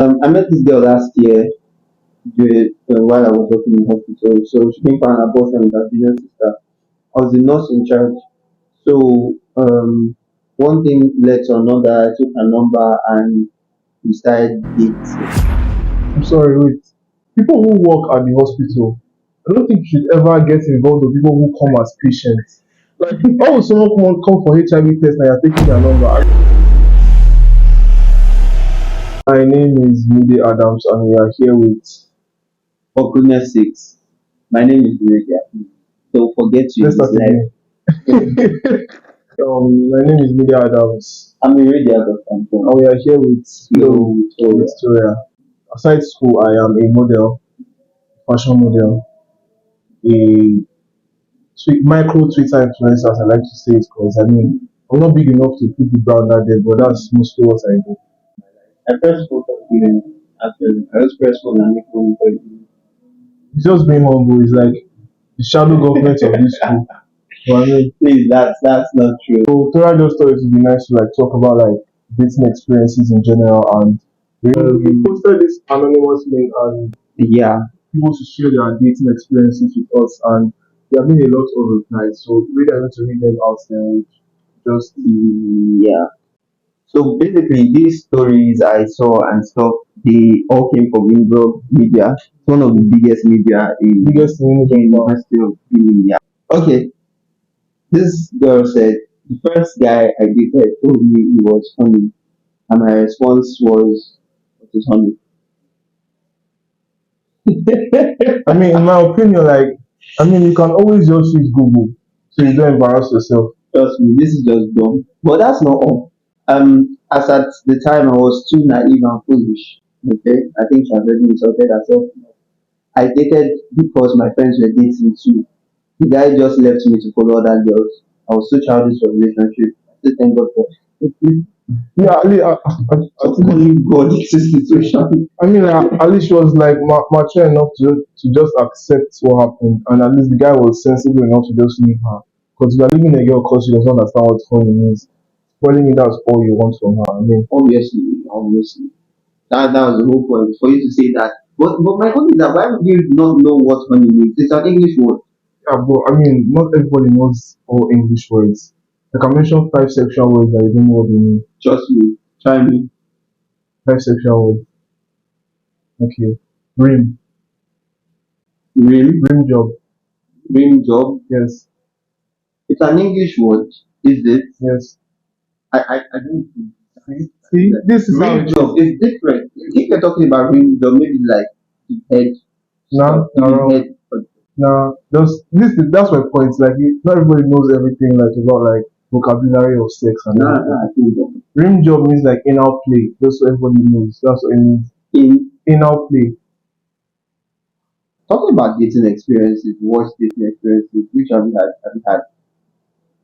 I met this girl last year while I was working in hospital. So she came for an abortion with her junior sister. I was the nurse in charge. So one thing led to another. I took her number and we started dating. I'm sorry, wait. People who work at the hospital, I don't think you should ever get involved with people who come as patients. Like, oh, someone come for HIV test and you're taking their number. My name is Miide Adams and we are here with. For goodness sakes, my name is Lydia. Don't forget you Let's in start this life. again. My name is Miide Adams I'm a radio and we are here with Hello, Victoria. Victoria. Aside school, I am a model, fashion model, a micro Twitter influencer, as I like to say it, because I mean, I'm not big enough to put the brand out there, but that's mostly what I do. I press for you actually. I just press for and make money for you. It's just being humble. It's like the shadow government of this school. But I mean, Please, that's not true. so Tora just thought it would be nice to like talk about like dating experiences in general, and we posted this anonymous link, and Yeah. people should share their dating experiences with us, and there have been a lot of replies. So really, I want to read them out there. Just Yeah. So basically, these stories I saw and stuff, they all came from Uniblog Media. It's one of the biggest media in biggest the community now. University of India. Okay, this girl said the first guy I dated told me he was funny, and my response was, "What is funny?" I mean, in my opinion, like, I mean, you can always just use Google, so you don't embarrass yourself. Trust me, this is just dumb. But that's not all. As at the time, I was too naive and foolish. Okay, I think she has already insulted herself. I dated because my friends were dating too. The guy just left me to follow other girls. I was so childish for relationship. I still thank God for it. Yeah, So only God is a situation. I mean, at least she was like mature enough to just accept what happened, and at least the guy was sensible enough to just leave her. Because if you're leaving a girl because she doesn't understand what funny means, telling me that's all you want from her. I mean, Obviously. That was the whole point for you to say that. But my point is that why would you not know what honey means? It's an English word. yeah, but I mean, not everybody knows all English words. Like I mentioned, five sexual words that you don't know what they mean. Trust me. Try me. Five sexual words. Okay. Rim. Rim. Rim job. Rim job. Yes. It's an English word, is it? Yes. I don't think. See, this is how Rim it job is. is different. If you're talking about rim job, maybe like the head Now, stuff, the head. now, just this is that's my point. Like, not everybody knows everything like about like vocabulary of sex and Nah, everything. nah, I think so. Rim job means like anal play. Just so everybody knows. That's what it means. In Anal play. talking about dating experiences, worst dating experiences, which have you had? Have you had?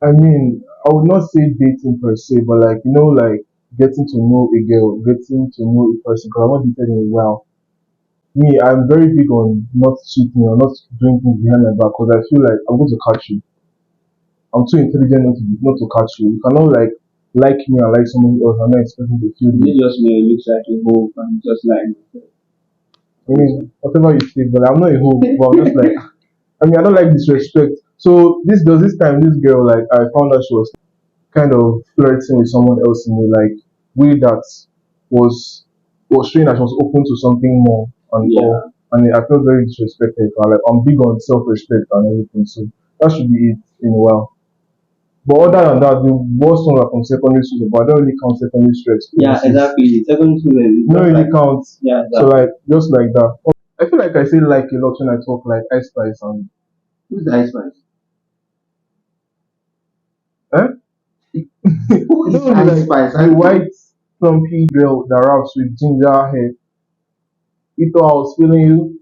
I mean, I would not say dating per se, but like like getting to know a girl, getting to know a person. Because I'm not dating in a while. Me, I'm very big on not cheating or not doing things behind my back because I feel like I'm going to catch you. I'm too intelligent not to catch you. You cannot like me and like somebody else. I'm not expecting to feel Is the. it just me? It looks like a hole and just like I mean, whatever you say, but I'm not a hoe. But I'm just like, I mean, I don't like disrespect. So this time, this girl, like, I found out she was kind of flirting with someone else in a like way that was was showing that she was open to something more and yeah. all. And I felt very disrespected. Like, I'm big on self-respect and everything, so that should be it in a while. But other than that, the worst one are from secondary school, but I don't really count secondary school Yeah, experiences. exactly. Second student is No just really like counts. yeah, So exactly. like just like that. I feel like I say like a lot when I talk like Ice Spice and Who's the ice spice? eh? Who You is don't know ice like spice? the white plumpy girl that raps with ginger hair. You thought I was feeling you?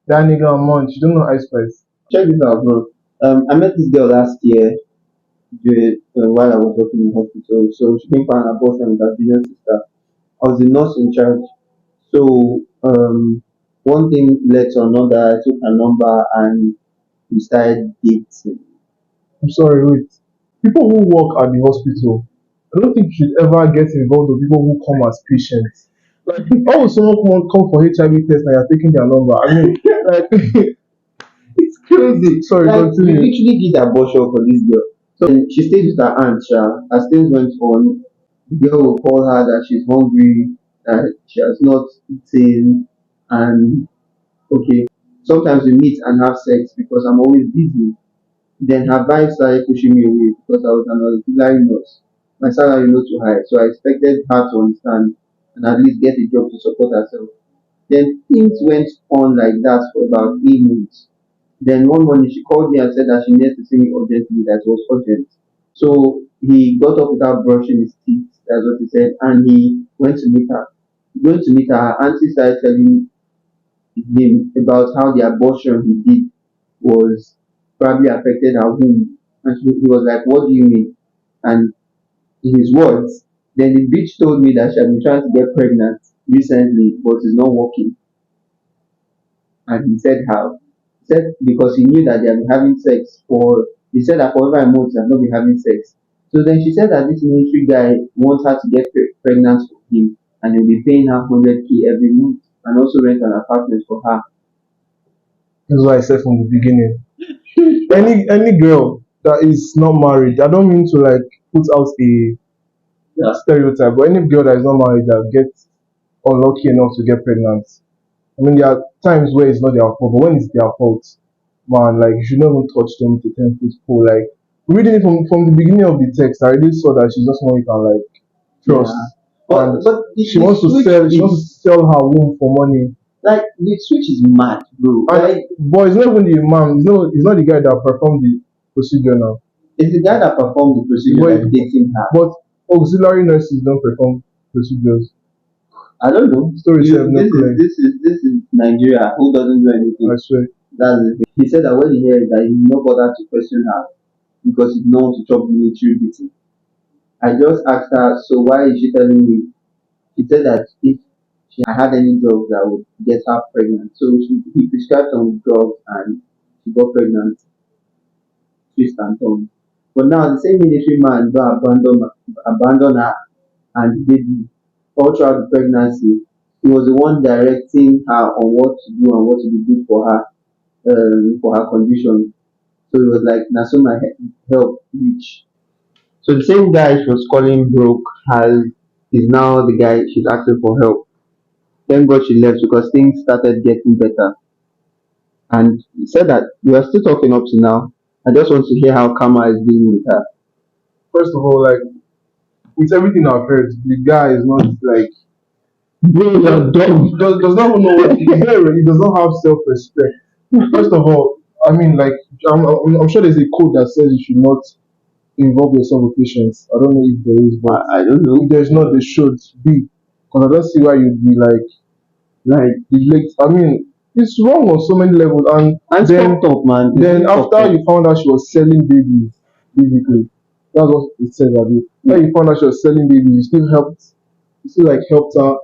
That nigga a munch. You don't know Ice Spice. Check this out, bro. I met this girl last year while I was working in hospital. So she came for an abortion with her junior sister. I was the nurse in charge. So one thing led to another. I took her number and we started dating. I'm sorry, wait. People who work at the hospital, I don't think you should ever get involved with people who come as patients. Like, oh, someone come for HIV test and you're taking their number. I mean, like, It's crazy. sorry, Like we continue. literally did abortion for this girl. So then she stayed with her aunt, as things went on. The girl will call her that she's hungry, that she has not eaten, and okay. Sometimes we meet and have sex because I'm always busy. Then her vibe started pushing me away because I was an auxiliary nurse. My salary not too high, so I expected her to understand and at least get a job to support herself. Then things went on like that for about 3 months. Then one morning she called me and said that she needed to see me urgently, that it was urgent. So he got up without brushing his teeth, that's what he said, and he went to meet her. Going to meet her, her auntie started telling him about how the abortion he did was probably affected her womb. And he was like, what do you mean? And in his words, then the bitch told me that she had been trying to get pregnant recently, but it's not working. And he said how? He said because he knew that they had been having sex for, he said that for over a month they had not been having sex. So then she said that this military guy wants her to get pregnant for him and he'll be paying her 100K every month and also rent an apartment for her. That's why I said from the beginning. Any girl that is not married, I don't mean to like put out a Yeah. stereotype, but any girl that is not married that gets unlucky enough to get pregnant, I mean, there are times where it's not their fault, but when it's their fault, man, like you should not even touch them with a 10 foot pole. Like reading it from the beginning of the text, I already saw that she's just someone you can like Yeah. trust, But and she the wants to switch sell. She is wants to sell her womb for money. like the switch is mad, bro. And Like boy, it's not even the man. It's not the guy that performed the procedure now. it's the guy that performed the procedure But that's dating her. but auxiliary nurses don't perform procedures. I don't know. Story self no This is clear. this is Nigeria. Who doesn't do anything? I swear. That's the thing. He said that when he heard that he no bother to question her because he didn't want to chop the military beating. I just asked her, so why is she telling me? She said that if she had any drugs that would get her pregnant, so he prescribed some drugs and she got pregnant, twist and turn. But now the same military man go abandon her and the baby all throughout the pregnancy. He was the one directing her on what to do and what to be good for her condition. So it was like Nasuma help reach. So the same guy she was calling broke has is now the guy she's asking for help. Thank God she left because things started getting better. And he said that we are still talking up to now. I just want to hear how Kama is dealing with her. First of all, like with everything I've heard, the guy is not like Bro, you're dumb. does not even know what he does not have self respect. First of all, I mean, like I'm sure there's a code that says you should not involve yourself with patients. I don't know if there is, but I don't know. if there's not, there should be. Because I don't see why you'd be like late. I mean, it's wrong on so many levels. And And then fucked up, man. It's then really fucked after up. you found out she was selling babies, basically, that's what it says. That when you found out she was selling babies, you still like helped her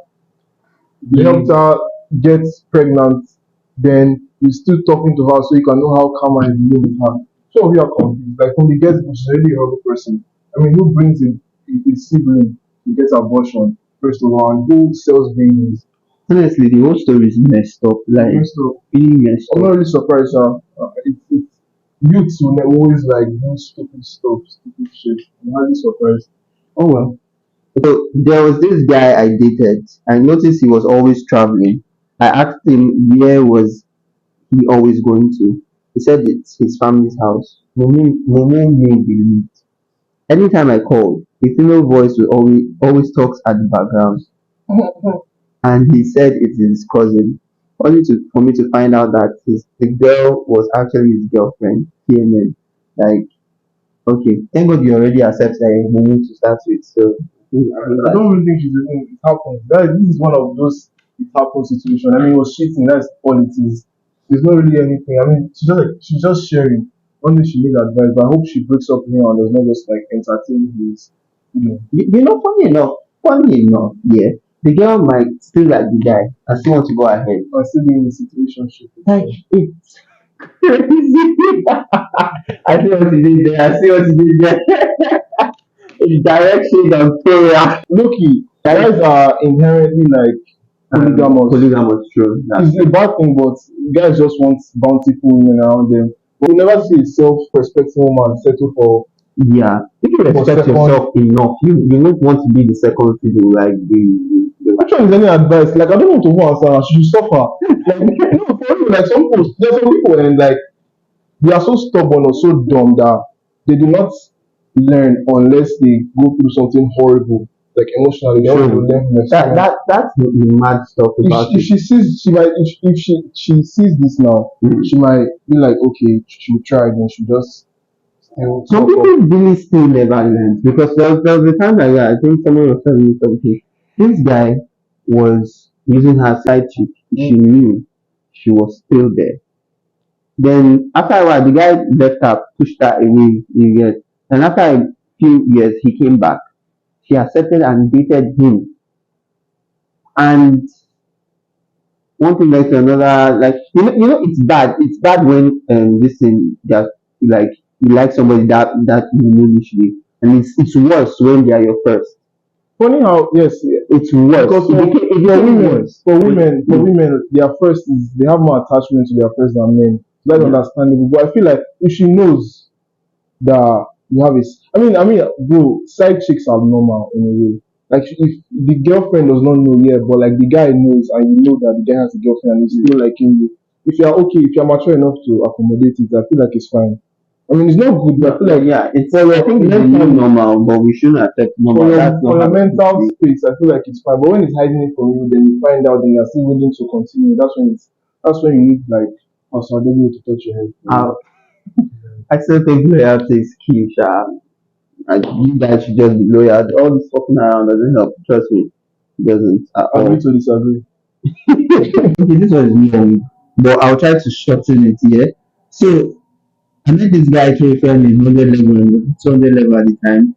you helped her get pregnant, then you're still talking to her so you can know how Karma is dealing with her. Some of you are confused. Like from the get go, she's already a horrible person. I mean, who brings a sibling to get abortion, first of all, and who sells babies? Honestly, the whole story is messed up. Like, So really messed I'm up. not really surprised. It's youths will always like do stupid stuff, stupid shit. I'm hardly surprised. Oh well. So there was this guy I dated. I noticed he was always traveling. I asked him where was he always going to. He said it's his family's house. Momo made believed. Anytime I called, a female voice will always talks at the background. And he said it is his cousin. Only for me to find out that the girl was actually his girlfriend. PMN. Like, okay. Thank God you already accept that you're moving to start with. So I think I don't really think she's even it happens. This is one of those it happens situation. I mean, it was cheating. That's all it is. There's not really anything. I mean, she's just sharing. One day she needs advice, but I hope she breaks up with him and does not just like entertain his. yeah, the girl might still like the guy and still want to go ahead. And still being in a situation. Like it's crazy. I see what you did there. I see what you did there. It's direction and prayer. Loki, guys are inherently like polygamous. Polygamous, true. It's a bad thing, but guys just want bountiful women around them. But you never see a self-respecting woman settle for Yeah, if you respect second. yourself enough, you don't want to be the second fiddle, like the Which one is any advice? Like I don't want to go answer. She should suffer. Like no, for real. Like some people, there's some people, and like they are so stubborn or so dumb that they do not learn unless they go through something horrible, like emotionally. They already true. learn from experience. That's the mad stuff about If it. she sees, she might. If she sees this now, Mm. she might be like, okay, she will try again. She just still Some suffer. people really still never learned because there was a time like that. I think someone was telling me something. This guy was using her side chick. She knew she was still there. Then after a while, the guy left her, pushed her away. You get, and after a few years, he came back. She accepted and dated him. And one thing led to another. Like it's bad. It's bad when this thing that like you like somebody that you know initially, and it's worse when they are your first. Funny how yes, It's worse. because It became worse. for women, their first is they have more attachment to their first than men. That's Yeah. understandable. But I feel like if she knows that you have is, bro, side chicks are normal in a way. Like if the girlfriend does not know yet, but like the guy knows, and you know that the guy has a girlfriend and he's still liking you. If you're okay, if you're mature enough to accommodate it, I feel like it's fine. It's not good, but I feel like Yeah, it's. for I your think it's the new normal, but we shouldn't accept normal. That's for not your how it mental should space, I feel like it's fine. But when it's hiding it from you, then you find out, then you're still willing to continue. That's when you need like Pastor Adebo to touch your head. be. I still think loyalty is key, Sha. And you guys should just be loyal. All this fucking around doesn't help. Trust me, it doesn't at Agree all. to disagree. Okay, this one is long, but I'll try to shorten it here. So I met this guy through a friend in 100 level and 200 level at the time.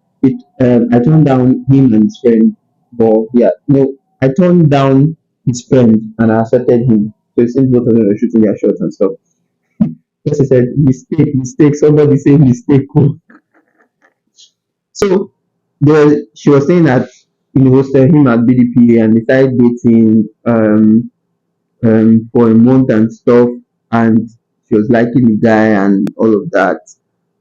I turned down him and his friend, but yeah, no, I turned down his friend and I accepted him. So it seems both of them were shooting their shots and stuff. Yes, he said mistake, mistake. Somebody say mistake. Oh. So she was saying that hosted him at BDP and they started dating for a month and stuff, and she was liking the guy and all of that.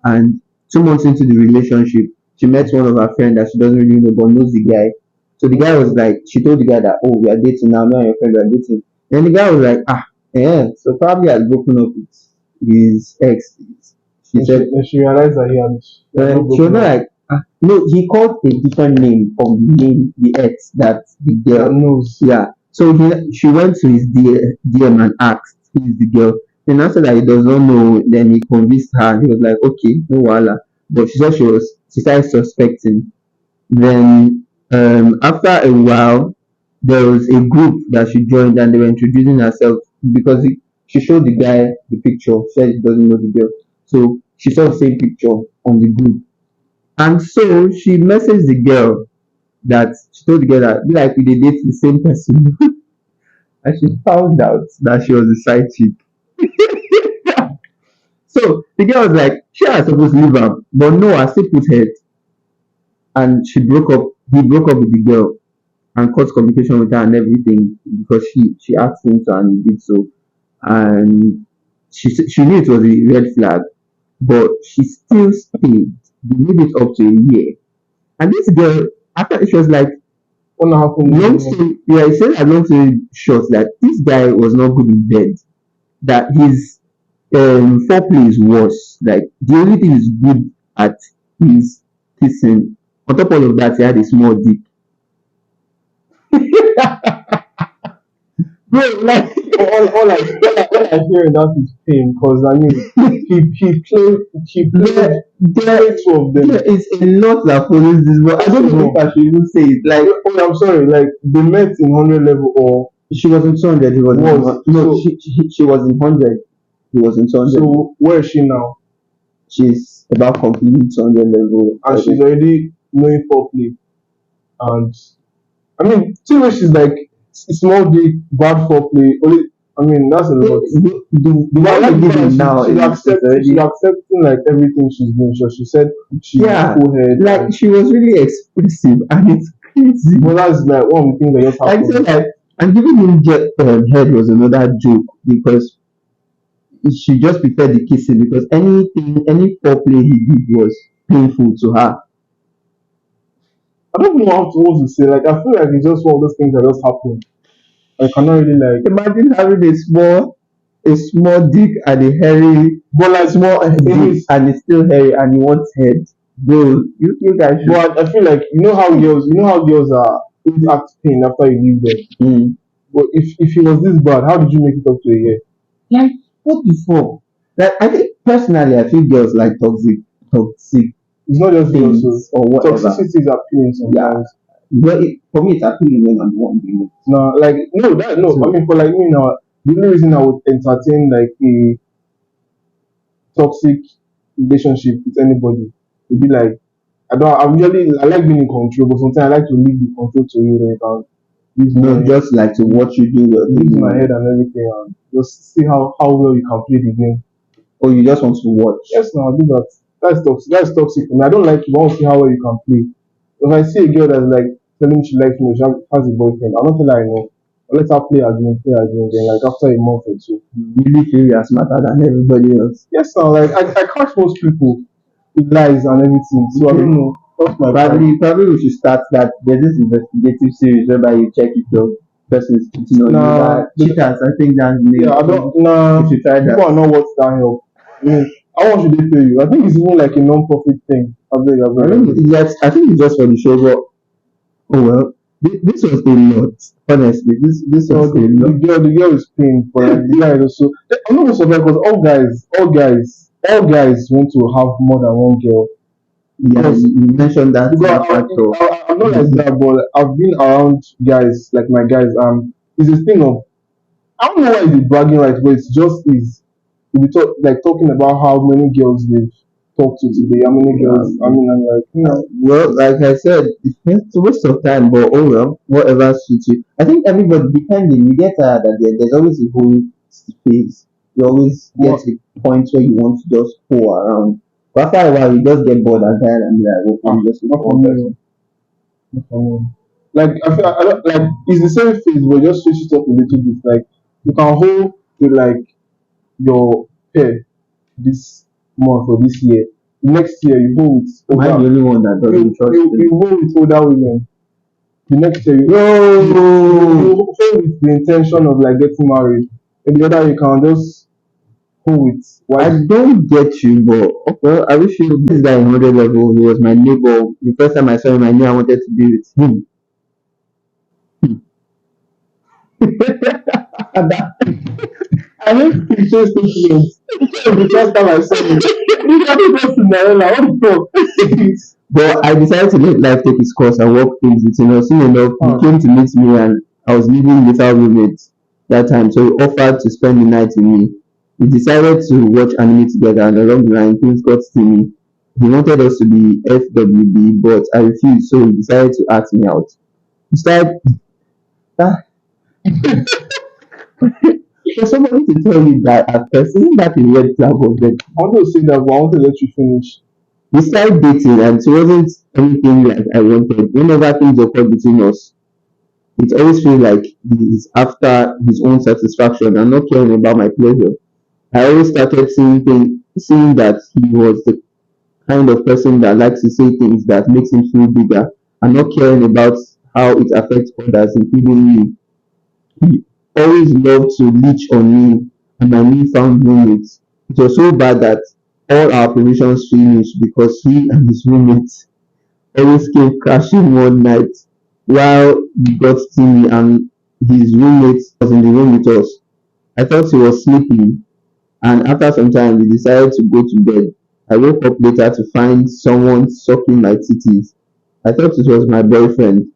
And 2 months into the relationship, she met one of her friends that she doesn't really know but knows the guy. So the guy was like, she told the guy that, oh, we are dating now, me and your friend are dating. And the guy was like, ah, yeah, so probably has broken up with his ex. She said, And she realized that he had not she was broken not up. like, ah, no, he called a different name from the name, the ex that the That girl. knows. Yeah. So she went to his DM and asked who is the girl. Then after that he does not know, then he convinced her. He was like, okay, no wala. But she said she started suspecting. Then after a while, there was a group that she joined and they were introducing herself because she showed the guy the picture. She said she doesn't know the girl. So she saw the same picture on the group. And so she messaged the girl that she told the girl that be like we dey date the same person. And she found out that she was a side chick. So the girl was like, she was supposed to leave her, but no, I still put head. And she broke up. He broke up with the girl and cut communication with her and everything because she asked him to and he did so. And she knew it was a red flag, but she still stayed. They made it up to a year. And this girl, after she was like, What happened? long story, yeah, he said a long story short that this guy was not good in bed. That his foreplay is worse. Like the only thing is good at is kissing. On top of all of that, he had a small dick. Bro, like All I hear in that is pain, because he played there, two of them. there is a lot that follows this, but I don't know if I should even say it. Like Oh, I'm sorry, like they met in 100 level, or she was in 200, he was in no, so, she was in 100, he was in 200. so where is she now? She's about completing 200 level. And she's already knowing foreplay. And see where she's like small dick, bad foreplay. Only that's a lot. The But I one like we the give fact it now she's is she's already. accepting like everything she's doing. So she said she's Yeah, cool head. like she was really expressive and it's crazy. Well, that's like one of the things that just Like so happened. like And giving him head was another joke because she just preferred the kissing because any foreplay he did was painful to her. I don't know how to what to say. Like I feel like it's just one of those things that just happen. I cannot really like. Imagine having a small dick and a hairy But like, small dick and it's still hairy and he wants head. Bro, you guys should. but I feel like you know how girls are always act pain after you leave them. Mm. But if it was this bad, how did you make it up to a year? Like what before? Like I think personally I feel girls like toxic It's not just girls. things So or whatever. toxicity is appealing Yeah. sometimes. But for me it's appealing when I'm the one doing it. No, like no, that no. I So mean, for like me now, the only reason I would entertain like a toxic relationship with anybody would be like I don't. I like being in control, but sometimes I like to leave the control to you. Then you can use not my just like to watch you do your use my thing head and everything and just see how well you can play the game. or you just want to watch. Yes, now I do that. That's toxic. That's toxic for me. I don't like it. But I want to see how well you can play. If I see a girl that's like telling me she likes me, has a boyfriend, I'm not telling her I know. I let her play her game. Then like after a month or two, You really feel you are smarter than everybody else. yes, now like I catch most people with lies and everything. So I Okay. don't know. That's my plan. Probably we should start that. There's this investigative series whereby you check if your person is cheating on you. Nah, That cheaters, I think that's the name. yeah, I don't. Nah, You should try people are that. not worth that help. I mean, how much should they pay you? I think it's even like a non-profit thing. I I beg. think yes, I think it's just for the show, but oh well. This was a lot. Honestly, this So was a lot. the girl is paying for like the guy is also. I'm not surprised because all guys want to have more than one girl. Yeah, Because you mentioned that because factor. I'm not like that, but I've been around guys like my guys. It's a thing of I don't know why it's a bragging right, but it's just is we like talking about how many girls they've talked to today, how many girls. I mean, I'm like, Well, like I said, it's a waste of time, but oh well, whatever suits you. I think everybody, depending, you get tired that there's always a whole phase. You always get what to a point where you want to just go around. But after a while, you just get bored and tired and be like, well, I'm just with not for one me. person. Not for me. Like I don't like it's the same phase, but just switch it up a little bit. Like you can hold with like your pair this month or this year. Next year you hold with Am I the older only one that doesn't trust you him? hold with older women. The next year you Bro, hold with the intention of like getting married. And the other you can just hold with I wife. don't get you, but well, I wish you this guy in 100 level. He was my neighbor. The first time I saw him, I knew I wanted to be with him. And I mean, picture statements. The first time I saw him, he got to Cinderella. What the fuck? But I decided to let life take its course and work things with him. Soon enough, he came to meet me, and I was living without roommates that time. So he offered to spend the night with me. We decided to watch anime together, and along the line, things got steamy. He wanted us to be FWB, but I refused, so he decided to ask me out. He started. Ah, for somebody to tell you that at first, isn't that a red flag of them? I wanted to say that, but I want to let you finish. We started dating and it wasn't anything like I wanted. Whenever things occurred between us, it always feels like he is after his own satisfaction and not caring about my pleasure. I always started seeing that he was the kind of person that likes to say things that makes him feel bigger and not caring about how it affects others, including me. He always loved to leech on me and my newfound roommates. It was so bad that all our provisions finished because he and his roommates always came crashing one night while we got steamy and his roommate was in the room with us. I thought he was sleeping, and after some time we decided to go to bed. I woke up later to find someone sucking my titties. I thought it was my boyfriend,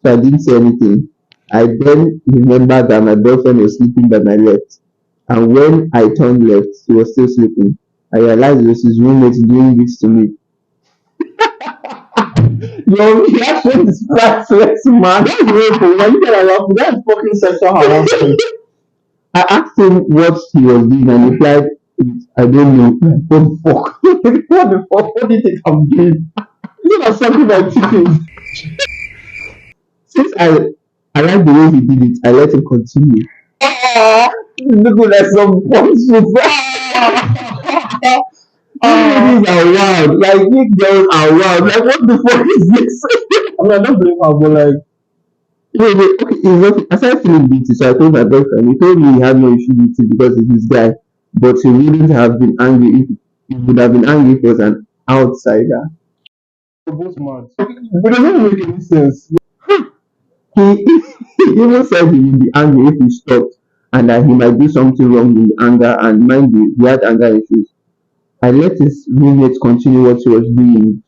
so I didn't say anything. I then remembered that my boyfriend was sleeping by my left, and when I turned left, he was still sleeping. I realized it was his roommate doing this to me. Your reaction is priceless, man. That's rape. When you get around, that's fucking sexual harassment. I asked him what he was doing and he replied, I don't know. What the fuck? What the fuck? What do you think I'm doing? You know, something like chicken. Since I I like the way he did it. I let him continue. Ah, looking like some bullshit. These ladies are wild. Like these girls are wild. Like what the fuck is this? I mean, I don't blame her, but like, Wait, okay, it's not, aside feeling guilty, so I told my boyfriend, he told me he had no issue with it because it's his guy, but he wouldn't have been angry if he would have been angry if it was an outsider. we're both mad. But it doesn't make any sense. He, he even said he would be angry if he stopped and that he might do something wrong in anger, and mind you, he had anger issues. I let his roommate continue what he was doing.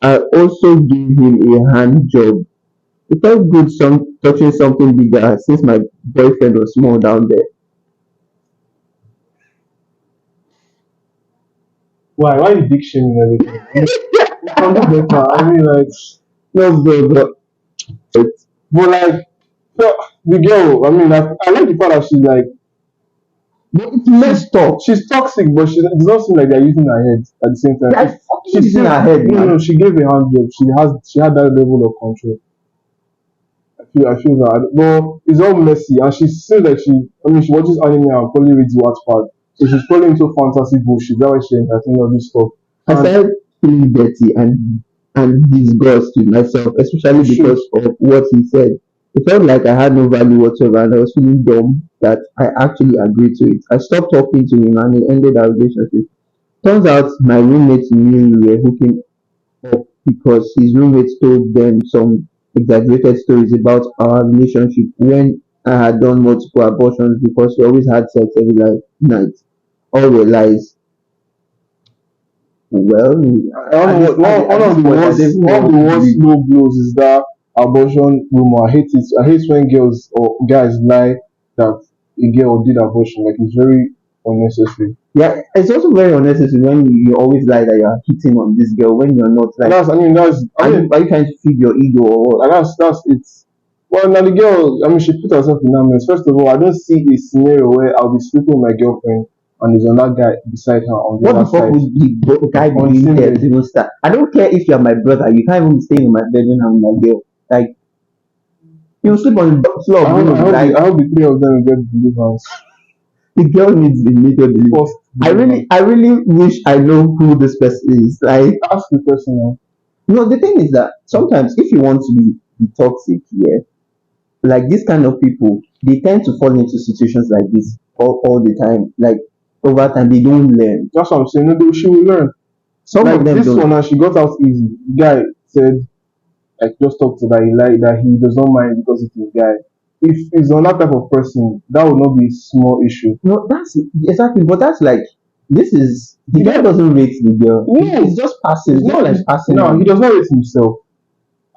I also gave him a hand job. It felt good touching something bigger since my boyfriend was small down there. Why? Why you dick shaming everything? I mean, you can do better. I mean, like, No, bro, but but like, so the girl. I mean, I like the fact that she's like, it's messed up. she's toxic, but she it does not seem like they're using her head at the same time. Like fucking She using still, her head, no, no, man. she gave a hand job. She had that level of control. I feel that, but it's all messy, and she said that I mean, she watches anime and probably reads Wattpad, so she's probably into fantasy bullshit. That's why she entertains all this stuff. I And started feeling dirty and disgust with myself, you especially should. because of what he said. It felt like I had no value whatsoever, and I was feeling dumb that I actually agreed to it. I stopped talking to him, and it ended our relationship. Turns out my roommates knew we were hooking up because his roommates told them some exaggerated stories about our relationship when I had done multiple abortions because we always had sex every night. All were lies. Well, I don't know what at this point, I don't even know one of what the to worst believe. low blows is that abortion rumor. I hate it. I hate when girls or guys lie that a girl did abortion. Like it's very unnecessary. Yeah, it's also very unnecessary when you always lie that you are hitting on this girl when you're not. And Like, that's I mean that's I mean are you trying to feed your ego or what? and that's it. Well, now the girl, I mean, she put herself in that mess. First of all, I don't see a scenario where I'll be sleeping with my girlfriend and there's another guy beside her on the What the other fuck side would the guy be on the doing same there bed. to even start? I don't care if you're my brother. You can't even be staying in my bedroom and with my girl. Like, you sleep on the floor of the room. Like, I hope the three of them get deliverance. the girl needs immediate delivery. First deliverance. I really wish I know who this person is. Like, Ask the person now. the thing is that sometimes if you want to be toxic, yeah, like this kind of people, they tend to fall into situations like this all the time. Like over time, they don't learn. That's what I'm saying. No, she will learn. Some of Like them this don't. one, now she got out easy. The guy said, like, just talk to that he like that he does not mind because it's his guy. If he's not that type of person, that would not be a small issue. No, that's exactly. But that's like this is the guy Yeah, doesn't rate the girl. no, It's just passing. it's It's just not. like passing No, he on. does not rate himself.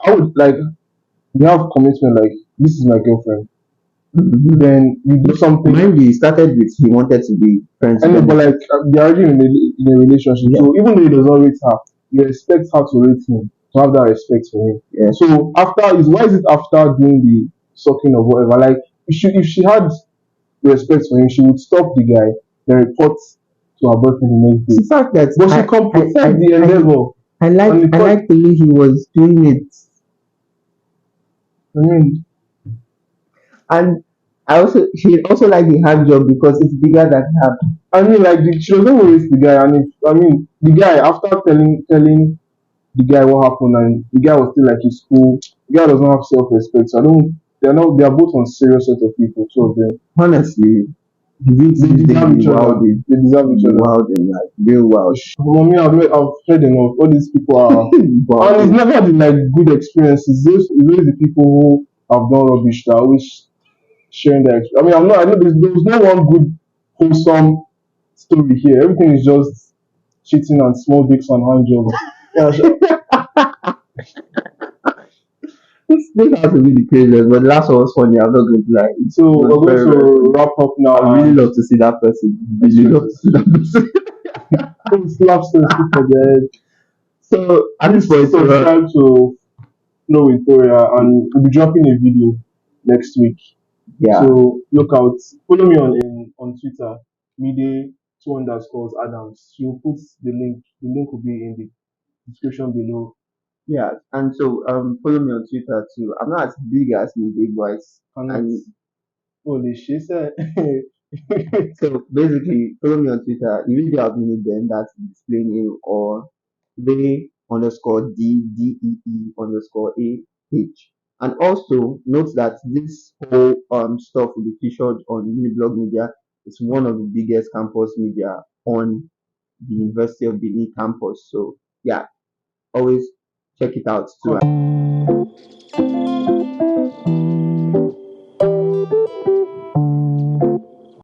I would like you have commitment. Like this is my girlfriend. Mhm. Then you do something. Mind you, he started with he wanted to be friends I with know, but them. like they're already in a relationship. Yeah, So even though he does not rate her, you expect her to rate him, to have that respect for him. yeah. So after is why is it after doing the sucking or whatever? Like if she had respect for him, she would stop the guy, then report to her boyfriend the next The day. fact that But she completed the endeavor and the I court. like the way he was doing it, I mean, and I also she also like the hand job because it's bigger than her. like she doesn't waste the guy, and if I mean the guy after telling the guy what happened, and the guy was still like his school. The guy does not have self respect. So I don't. They're not. They are both on serious set of people. Two of them. Honestly, the youth They these days deserve be each other. wilding, They deserve each other. like real wild. Mommy, I've heard enough. All these people are, and it's Wilding. never the like good experiences. It's always the people who have done rubbish that are always sharing their. I mean, I'm not. I know there's no one good wholesome story here. Everything is just cheating and small dicks and hand jobs. Yeah, sure. This has to be the craziest, but the last one was funny. I'm not going to lie. It So was we're going very, very to funny. wrap up now I really and love to see that person. Really love to see that person. slap some for the head. So at this Please point, subscribe to Flow Victoria and we'll be dropping a video next week. yeah, So look out. Follow me on Twitter, Mide two underscores Adams. She'll put the link. The link will be in the description below. Yeah, and so follow me on Twitter too. I'm not as big as Media Boys, Cannot. and Holy shit. so basically follow me on Twitter. You really have minute then that's display name or they underscore D underscore AH. And also note that this whole stuff will be featured on Uniblog Media. It's one of the biggest campus media on the University of Benin campus. So yeah, always check it out too.